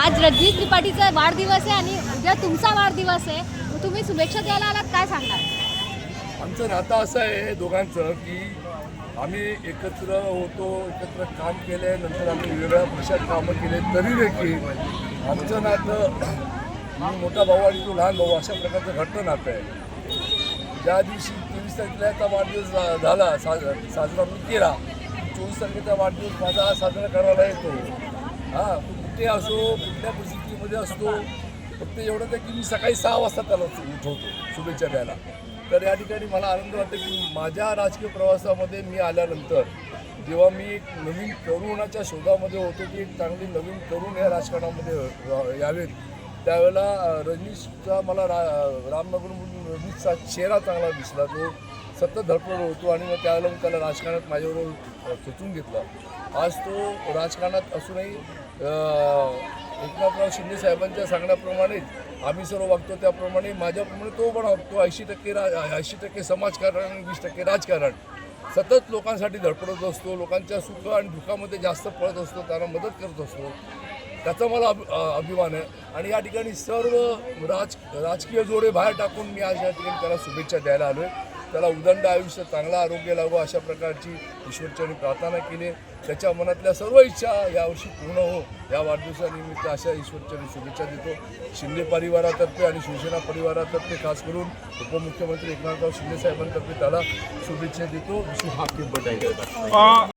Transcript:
आज रणजित त्रिपाठीचा वाढदिवस आहे आणि उद्या तुमचा वाढदिवस आहे, तुम्ही शुभेच्छा द्यायला आलात, काय सांगणार? आमचं नातं असं आहे दोघांचं की आम्ही एकत्र होतो, एकत्र काम केले, नंतर आम्ही वेगवेगळ्या पक्षात कामं केले, तरी देखील आमचं नातं मी मोठा भाऊ आणि तो लहान भाऊ अशा प्रकारचं घट्ट नातं आहे. ज्या दिवशी 23 तारखेला याचा वाढदिवस झाला साजरा मी केला, 24 तारखेचा वाढदिवस माझा साजरा करायला येतो. हां, कुठे असो, कुठल्या परिस्थितीमध्ये असतो, फक्त एवढंच आहे की मी सकाळी 6 वाजता त्याला उठवतो शुभेच्छा द्यायला. तर या ठिकाणी मला आनंद वाटतो की माझ्या राजकीय प्रवासामध्ये मी आल्यानंतर जेव्हा मी एक नवीन तरुणाच्या शोधामध्ये होतो की एक चांगली नवीन तरुण या राजकारणामध्ये यावेत, त्यावेळेला रजनीशचा मला रामनगरमधून रजनीशचा चेहरा चांगला दिसला. तो सतत धडपड होतो आणि मग त्यावेळेला मी त्याला राजकारणात माझ्याबरोबर खेचून घेतला. आज तो राजकारणात असूनही एकनाथराव शिंदे साहेबांच्या सांगण्याप्रमाणेच आम्ही सर्व वागतो त्याप्रमाणे माझ्याप्रमाणे तो पण वागतो. 80% समाजकारण आणि 20% राजकारण. सतत लोकांसाठी धडपडत असतो, लोकांच्या सुख आणि दुःखामध्ये जास्त पळत असतो, त्यांना मदत करत असतो. त्याचा मला अभिमान आहे. आणि या ठिकाणी सर्व राजकीय जोडे बाहेर टाकून मी आज या ठिकाणी त्याला शुभेच्छा द्यायला आलो आहे. त्याला उदंड आयुष्य, चांगलं आरोग्य लाभो अशा प्रकारची ईश्वरचरणी प्रार्थना केली. त्याच्या मनातल्या सर्व इच्छा यावर्षी पूर्ण हो या वाढदिवसानिमित्त अशा ईश्वरचरणी शुभेच्छा देतो. शिंदे परिवारातर्फे आणि शिवसेना परिवारातर्फे खास करून उपमुख्यमंत्री एकनाथराव शिंदे साहेबांतर्फे त्याला शुभेच्छा देतो. विशू हाफ